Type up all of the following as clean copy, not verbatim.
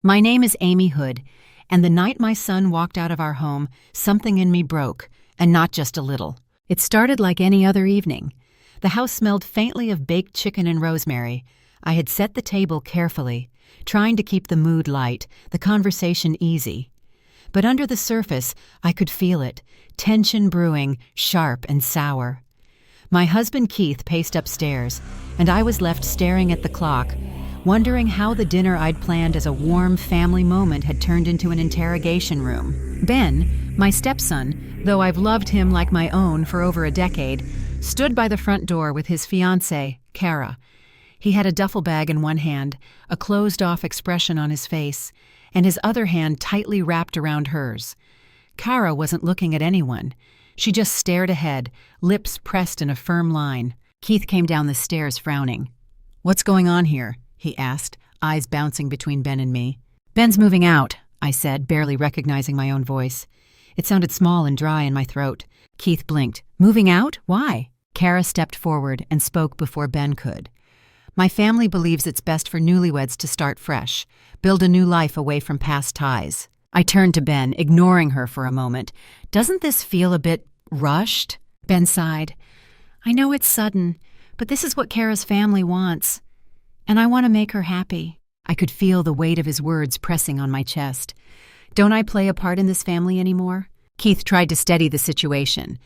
My name is Amy Hood, and the night my son walked out of our home, something in me broke, and not just a little. It started like any other evening. The house smelled faintly of baked chicken and rosemary. I had set the table carefully, trying to keep the mood light, the conversation easy. But under the surface, I could feel it, tension brewing, sharp and sour. My husband Keith paced upstairs, and I was left staring at the clock, wondering how the dinner I'd planned as a warm family moment had turned into an interrogation room. Ben, my stepson, though I've loved him like my own for over a decade, stood by the front door with his fiancée, Kara. He had a duffel bag in one hand, a closed-off expression on his face, and his other hand tightly wrapped around hers. Kara wasn't looking at anyone. She just stared ahead, lips pressed in a firm line. Keith came down the stairs frowning. "What's going on here?" he asked, eyes bouncing between Ben and me. "Ben's moving out," I said, barely recognizing my own voice. It sounded small and dry in my throat. Keith blinked. "Moving out? Why?" Kara stepped forward and spoke before Ben could. "My family believes it's best for newlyweds to start fresh, build a new life away from past ties." I turned to Ben, ignoring her for a moment. "Doesn't this feel a bit rushed?" Ben sighed. "I know it's sudden, but this is what Kara's family wants. And I want to make her happy." I could feel the weight of his words pressing on my chest. "Don't I play a part in this family anymore?" Keith tried to steady the situation.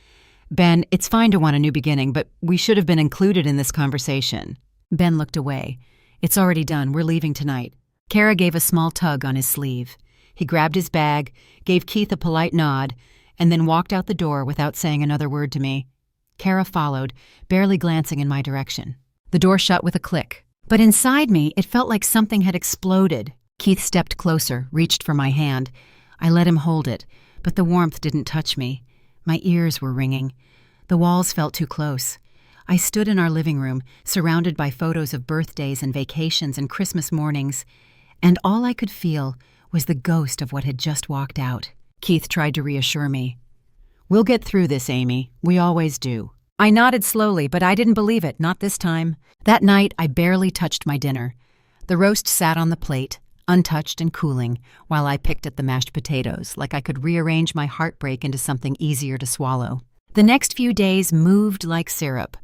"Ben, it's fine to want a new beginning, but we should have been included in this conversation." Ben looked away. "It's already done. We're leaving tonight." Kara gave a small tug on his sleeve. He grabbed his bag, gave Keith a polite nod, and then walked out the door without saying another word to me. Kara followed, barely glancing in my direction. The door shut with a click. But inside me, it felt like something had exploded. Keith stepped closer, reached for my hand. I let him hold it, but the warmth didn't touch me. My ears were ringing. The walls felt too close. I stood in our living room, surrounded by photos of birthdays and vacations and Christmas mornings, and all I could feel was the ghost of what had just walked out. Keith tried to reassure me. "We'll get through this, Amy. We always do." I nodded slowly, but I didn't believe it, not this time. That night, I barely touched my dinner. The roast sat on the plate, untouched and cooling, while I picked at the mashed potatoes, like I could rearrange my heartbreak into something easier to swallow. The next few days moved like syrup.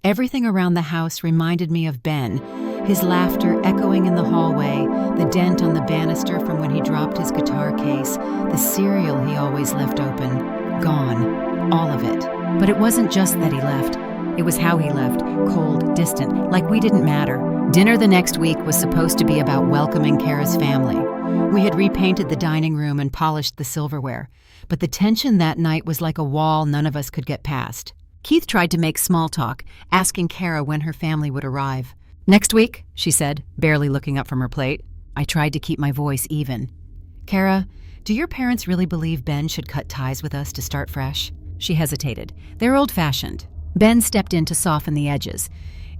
Everything around the house reminded me of Ben, his laughter echoing in the hallway, the dent on the banister from when he dropped his guitar case, the cereal he always left open. Gone. All of it. But it wasn't just that he left. It was how he left, cold, distant, like we didn't matter. Dinner the next week was supposed to be about welcoming Kara's family. We had repainted the dining room and polished the silverware, but the tension that night was like a wall none of us could get past. Keith tried to make small talk, asking Kara when her family would arrive. "Next week," she said, barely looking up from her plate. I tried to keep my voice even. "Kara, do your parents really believe Ben should cut ties with us to start fresh?" She hesitated. "They're old-fashioned." Ben stepped in to soften the edges.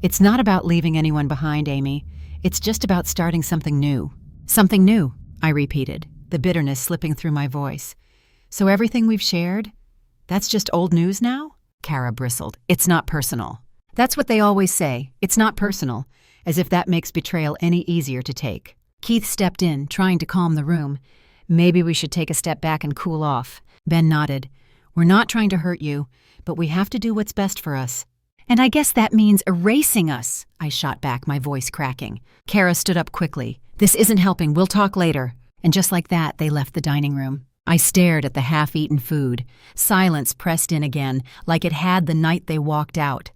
"It's not about leaving anyone behind, Amy. It's just about starting something new." "Something new," I repeated, the bitterness slipping through my voice. "So everything we've shared, that's just old news now?" Kara bristled. "It's not personal." "That's what they always say. It's not personal," as if that makes betrayal any easier to take. Keith stepped in, trying to calm the room. "Maybe we should take a step back and cool off." Ben nodded. "We're not trying to hurt you, but we have to do what's best for us." "And I guess that means erasing us," I shot back, my voice cracking. Kara stood up quickly. "This isn't helping. We'll talk later." And just like that, they left the dining room. I stared at the half-eaten food. Silence pressed in again, like it had the night they walked out.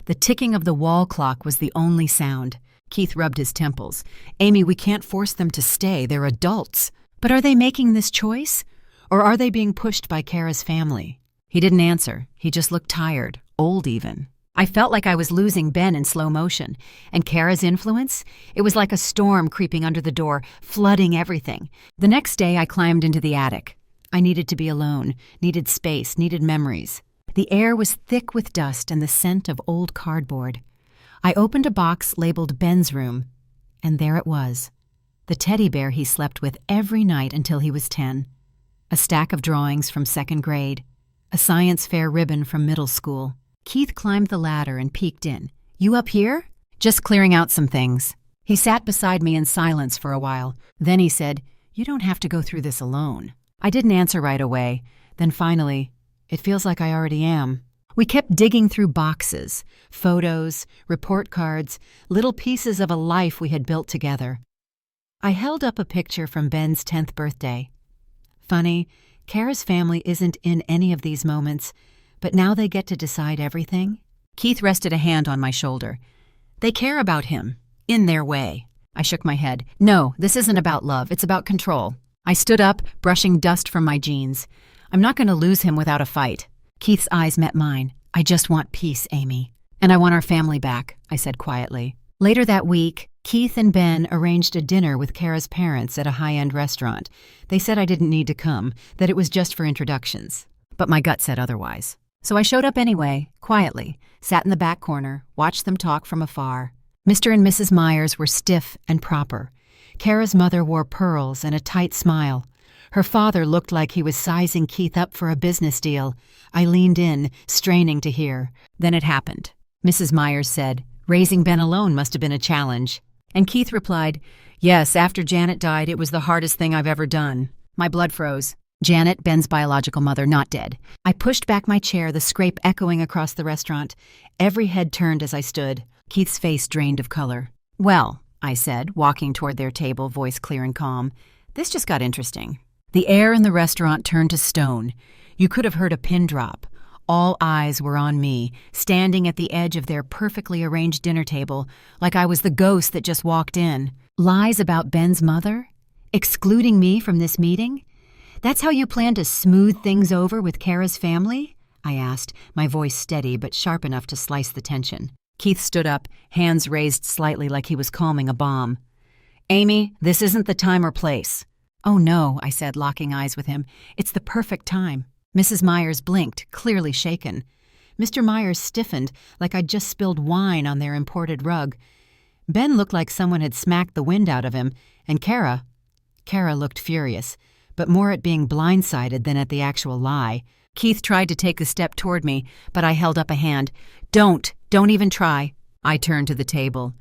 The ticking of the wall clock was the only sound. Keith rubbed his temples. "Amy, we can't force them to stay. They're adults." "But are they making this choice? Or are they being pushed by Kara's family?" He didn't answer. He just looked tired, old even. I felt like I was losing Ben in slow motion. And Kara's influence? It was like a storm creeping under the door, flooding everything. The next day I climbed into the attic. I needed to be alone, needed space, needed memories. The air was thick with dust and the scent of old cardboard. I opened a box labeled Ben's room, and there it was. The teddy bear he slept with every night until he was 10. A stack of drawings from 2nd grade. A science fair ribbon from middle school. Keith climbed the ladder and peeked in. "You up here?" "Just clearing out some things." He sat beside me in silence for a while. Then he said, "You don't have to go through this alone." I didn't answer right away. Then finally, "It feels like I already am." We kept digging through boxes, photos, report cards, little pieces of a life we had built together. I held up a picture from Ben's 10th birthday. Funny, Kara's family isn't in any of these moments, but now they get to decide everything. Keith rested a hand on my shoulder. They care about him, in their way. I shook my head. No, this isn't about love, it's about control. I stood up, brushing dust from my jeans. I'm not going to lose him without a fight. Keith's eyes met mine. I just want peace, Amy. And I want our family back, I said quietly. Later that week, Keith and Ben arranged a dinner with Kara's parents at a high-end restaurant. They said I didn't need to come, that it was just for introductions. But my gut said otherwise. So I showed up anyway, quietly, sat in the back corner, watched them talk from afar. Mr. and Mrs. Myers were stiff and proper. Kara's mother wore pearls and a tight smile. Her father looked like he was sizing Keith up for a business deal. I leaned in, straining to hear. Then it happened. Mrs. Myers said, "Raising Ben alone must have been a challenge." And Keith replied, "Yes, after Janet died, it was the hardest thing I've ever done." My blood froze. Janet, Ben's biological mother, not dead. I pushed back my chair, the scrape echoing across the restaurant. Every head turned as I stood. Keith's face drained of color. "Well," I said, walking toward their table, voice clear and calm, "this just got interesting." The air in the restaurant turned to stone. You could have heard a pin drop. All eyes were on me, standing at the edge of their perfectly arranged dinner table, like I was the ghost that just walked in. Lies about Ben's mother? Excluding me from this meeting? That's how you plan to smooth things over with Kara's family? I asked, my voice steady but sharp enough to slice the tension. Keith stood up, hands raised slightly like he was calming a bomb. "Amy, this isn't the time or place." "Oh no," I said, locking eyes with him. "It's the perfect time." Mrs. Myers blinked, clearly shaken. Mr. Myers stiffened, like I'd just spilled wine on their imported rug. Ben looked like someone had smacked the wind out of him, and Kara looked furious, but more at being blindsided than at the actual lie. Keith tried to take a step toward me, but I held up a hand. Don't even try." I turned to the table.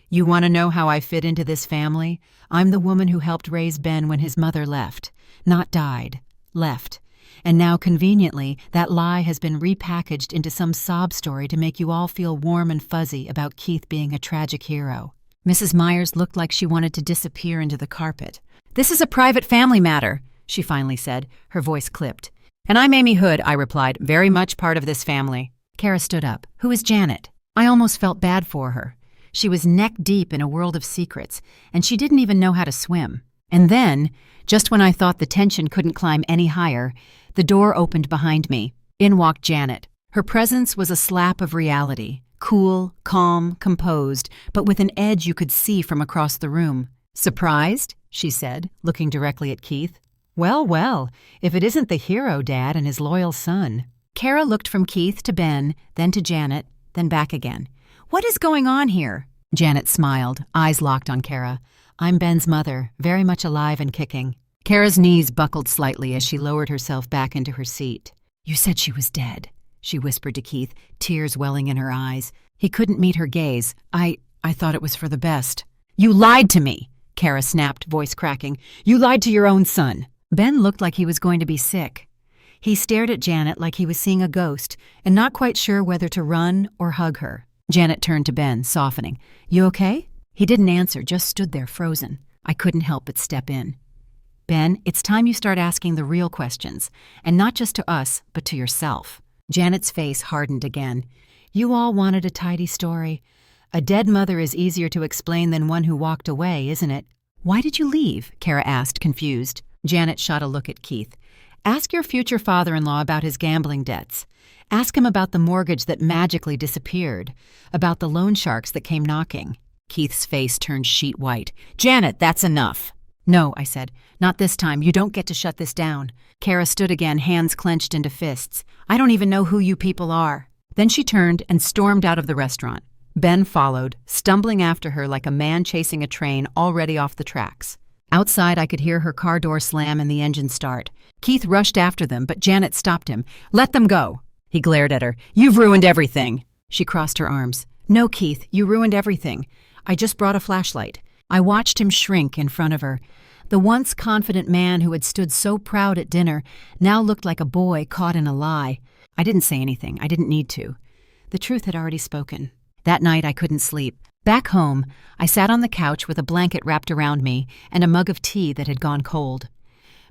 "You want to know how I fit into this family? I'm the woman who helped raise Ben when his mother left. Not died. Left. And now, conveniently, that lie has been repackaged into some sob story to make you all feel warm and fuzzy about Keith being a tragic hero." Mrs. Myers looked like she wanted to disappear into the carpet. "This is a private family matter," she finally said, her voice clipped. "And I'm Amy Hood," I replied, "very much part of this family." Kara stood up. "Who is Janet?" I almost felt bad for her. She was neck-deep in a world of secrets, and she didn't even know how to swim. And then, just when I thought the tension couldn't climb any higher, the door opened behind me. In walked Janet. Her presence was a slap of reality, cool, calm, composed, but with an edge you could see from across the room. "Surprised?" she said, looking directly at Keith. Well, if it isn't the hero dad and his loyal son." Kara looked from Keith to Ben, then to Janet, then back again. "What is going on here?" Janet smiled, eyes locked on Kara. "I'm Ben's mother, very much alive and kicking." Kara's knees buckled slightly as she lowered herself back into her seat. "You said she was dead," she whispered to Keith, tears welling in her eyes. He couldn't meet her gaze. I thought it was for the best." "You lied to me," Kara snapped, voice cracking. "You lied to your own son." Ben looked like he was going to be sick. He stared at Janet like he was seeing a ghost and not quite sure whether to run or hug her. Janet turned to Ben, softening. "You okay?" He didn't answer, just stood there frozen. I couldn't help but step in. "Ben, it's time you start asking the real questions, and not just to us, but to yourself." Janet's face hardened again. "You all wanted a tidy story. A dead mother is easier to explain than one who walked away, isn't it?" "Why did you leave?" Kara asked, confused. Janet shot a look at Keith. "Ask your future father-in-law about his gambling debts. Ask him about the mortgage that magically disappeared, about the loan sharks that came knocking." Keith's face turned sheet white. "Janet, that's enough." "No," I said. "Not this time. You don't get to shut this down." Kara stood again, hands clenched into fists. "I don't even know who you people are." Then she turned and stormed out of the restaurant. Ben followed, stumbling after her like a man chasing a train already off the tracks. Outside, I could hear her car door slam and the engine start. Keith rushed after them, but Janet stopped him. "Let them go." He glared at her. "You've ruined everything." She crossed her arms. "No, Keith, you ruined everything. I just brought a flashlight." I watched him shrink in front of her. The once confident man who had stood so proud at dinner now looked like a boy caught in a lie. I didn't say anything. I didn't need to. The truth had already spoken. That night I couldn't sleep. Back home, I sat on the couch with a blanket wrapped around me and a mug of tea that had gone cold.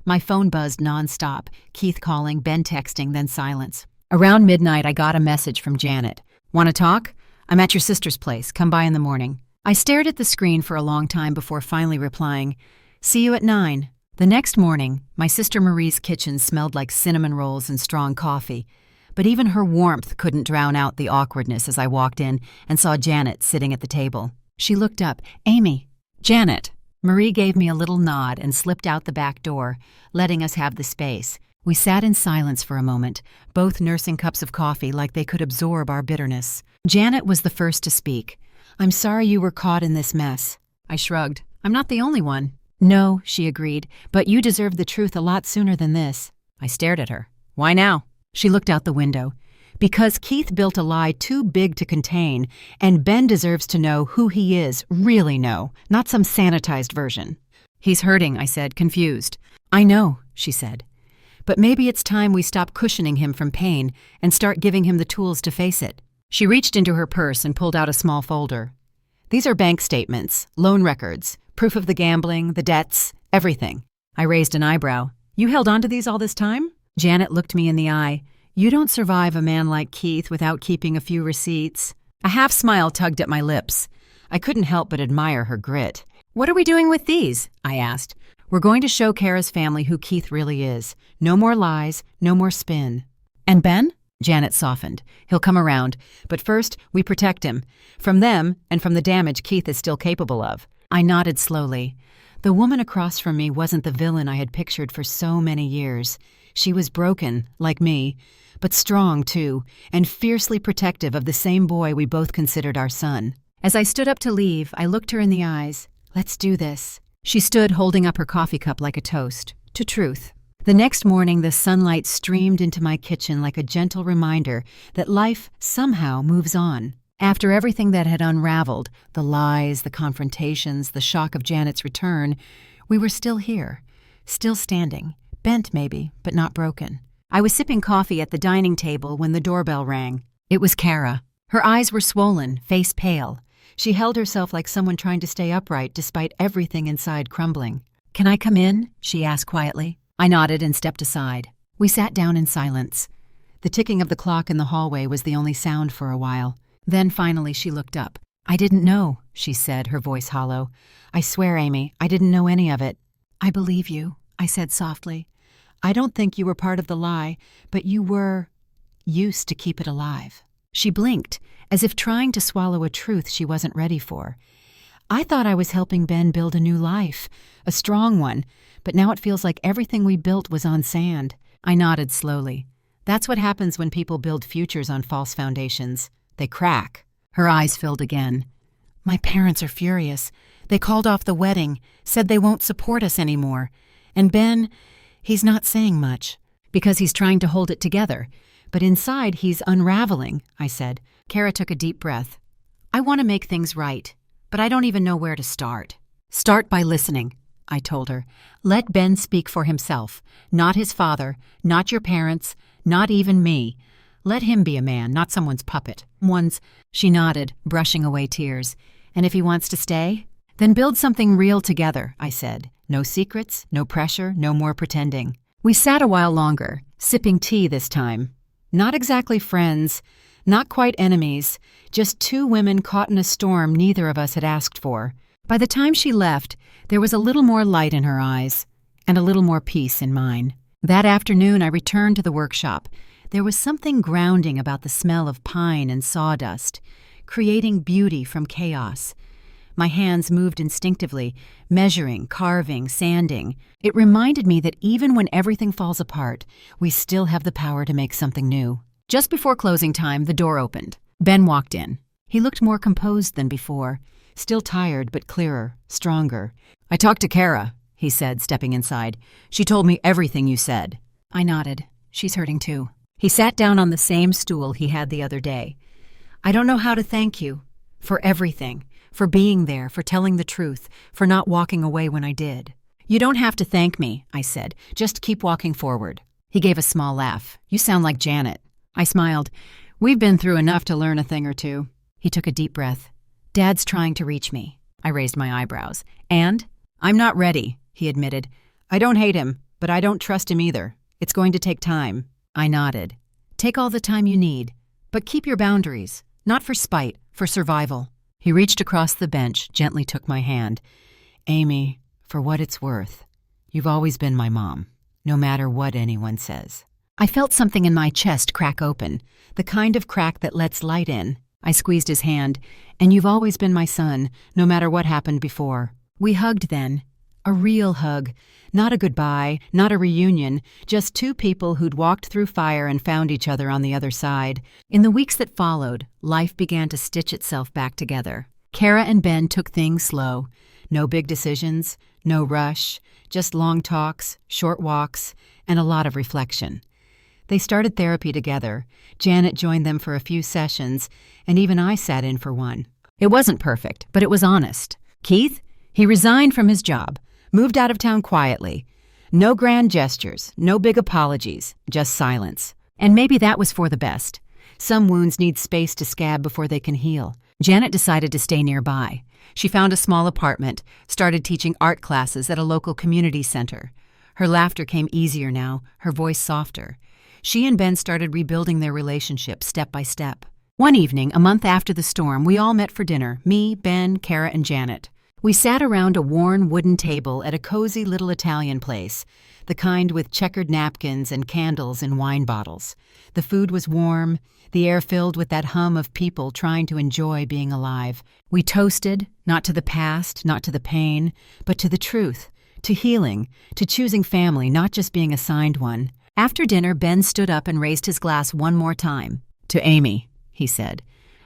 My phone buzzed nonstop, Keith calling, Ben texting, then silence. Around midnight, I got a message from Janet. "Want to talk? I'm at your sister's place. Come by in the morning." I stared at the screen for a long time before finally replying, "See you at 9. The next morning, my sister Marie's kitchen smelled like cinnamon rolls and strong coffee, but even her warmth couldn't drown out the awkwardness as I walked in and saw Janet sitting at the table. She looked up. "Amy." "Janet." Marie gave me a little nod and slipped out the back door, letting us have the space. We sat in silence for a moment, both nursing cups of coffee like they could absorb our bitterness. Janet was the first to speak. "I'm sorry you were caught in this mess." I shrugged. "I'm not the only one." "No," she agreed, "but you deserve the truth a lot sooner than this." I stared at her. "Why now?" She looked out the window. "Because Keith built a lie too big to contain, and Ben deserves to know who he is, really know, not some sanitized version." "He's hurting," I said, confused. "I know," she said. "But maybe it's time we stop cushioning him from pain and start giving him the tools to face it." She reached into her purse and pulled out a small folder. "These are bank statements, loan records, proof of the gambling, the debts, everything." I raised an eyebrow. "You held on to these all this time?" Janet looked me in the eye. "You don't survive a man like Keith without keeping a few receipts." A half smile tugged at my lips. I couldn't help but admire her grit. "What are we doing with these?" I asked. "We're going to show Kara's family who Keith really is. No more lies, no more spin." "And Ben?" Janet softened. "He'll come around. But first, we protect him. From them, and from the damage Keith is still capable of." I nodded slowly. The woman across from me wasn't the villain I had pictured for so many years. She was broken, like me, but strong, too, and fiercely protective of the same boy we both considered our son. As I stood up to leave, I looked her in the eyes. "Let's do this." She stood holding up her coffee cup like a toast to truth. The next morning, the sunlight streamed into my kitchen like a gentle reminder that life somehow moves on. After everything that had unraveled, the lies, the confrontations, the shock of Janet's return, we were still here, still standing, bent maybe, but not broken. I was sipping coffee at the dining table when the doorbell rang. It was Kara. Her eyes were swollen, face pale. She held herself like someone trying to stay upright despite everything inside crumbling. "Can I come in?" she asked quietly. I nodded and stepped aside. We sat down in silence. The ticking of the clock in the hallway was the only sound for a while. Then finally she looked up. "I didn't know," she said, her voice hollow. "I swear, Amy, I didn't know any of it." "I believe you," I said softly. "I don't think you were part of the lie, but you were used to keep it alive." She blinked, as if trying to swallow a truth she wasn't ready for. "I thought I was helping Ben build a new life, a strong one, but now it feels like everything we built was on sand." I nodded slowly. "That's what happens when people build futures on false foundations. They crack." Her eyes filled again. "My parents are furious. They called off the wedding, said they won't support us anymore. And Ben, he's not saying much, because he's trying to hold it together. But inside, he's unraveling," I said. Kara took a deep breath. "I want to make things right, but I don't even know where to start." "Start by listening," I told her. "Let Ben speak for himself, not his father, not your parents, not even me. Let him be a man, not someone's puppet. She nodded, brushing away tears. "And if he wants to stay? Then build something real together," I said. "No secrets, no pressure, no more pretending." We sat a while longer, sipping tea this time. Not exactly friends, not quite enemies, just two women caught in a storm neither of us had asked for. By the time she left, there was a little more light in her eyes, and a little more peace in mine. That afternoon I returned to the workshop. There was something grounding about the smell of pine and sawdust, creating beauty from chaos. My hands moved instinctively, measuring, carving, sanding. It reminded me that even when everything falls apart, we still have the power to make something new. Just before closing time, the door opened. Ben walked in. He looked more composed than before, still tired but clearer, stronger. "I talked to Kara," he said, stepping inside. "She told me everything you said." I nodded. "She's hurting too." He sat down on the same stool he had the other day. "I don't know how to thank you. For everything. for being there, for telling the truth, for not walking away when I did. You don't have to thank me, I said. Just keep walking forward. He gave a small laugh. You sound like Janet. I smiled. We've been through enough to learn a thing or two. He took a deep breath. Dad's trying to reach me. I raised my eyebrows. And? I'm not ready, he admitted. I don't hate him, but I don't trust him either. It's going to take time. I nodded. Take all the time you need, but keep your boundaries. Not for spite, for survival. He reached across the bench, gently took my hand. Amy, for what it's worth, you've always been my mom, no matter what anyone says. I felt something in my chest crack open, the kind of crack that lets light in. I squeezed his hand. And you've always been my son, no matter what happened before. We hugged then. A real hug. Not a goodbye, not a reunion, just two people who'd walked through fire and found each other on the other side. In the weeks that followed, life began to stitch itself back together. Kara and Ben took things slow. No big decisions, no rush, just long talks, short walks, and a lot of reflection. They started therapy together. Janet joined them for a few sessions, and even I sat in for one. It wasn't perfect, but it was honest. Keith? He resigned from his job, moved out of town quietly. No grand gestures, no big apologies, just silence. And maybe that was for the best. Some wounds need space to scab before they can heal. Janet decided to stay nearby. She found a small apartment, started teaching art classes at a local community center. Her laughter came easier now, her voice softer. She and Ben started rebuilding their relationship step by step. One evening, a month after the storm, we all met for dinner, me, Ben, Kara, and Janet. We sat around a worn wooden table at a cozy little Italian place, the kind with checkered napkins and candles in wine bottles. The food was warm, the air filled with that hum of people trying to enjoy being alive. We toasted, not to the past, not to the pain, but to the truth, to healing, to choosing family, not just being assigned one. After dinner, Ben stood up and raised his glass one more time. To Amy, he said,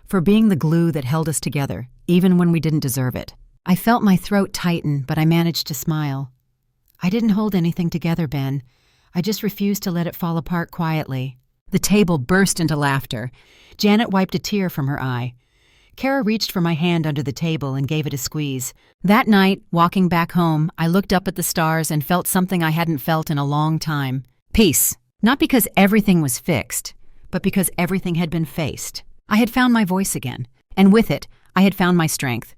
for being the glue that held us together, even when we didn't deserve it. I felt my throat tighten, but I managed to smile. I didn't hold anything together, Ben. I just refused to let it fall apart quietly. The table burst into laughter. Janet wiped a tear from her eye. Kara reached for my hand under the table and gave it a squeeze. That night, walking back home, I looked up at the stars and felt something I hadn't felt in a long time. Peace. Not because everything was fixed, but because everything had been faced. I had found my voice again, and with it, I had found my strength.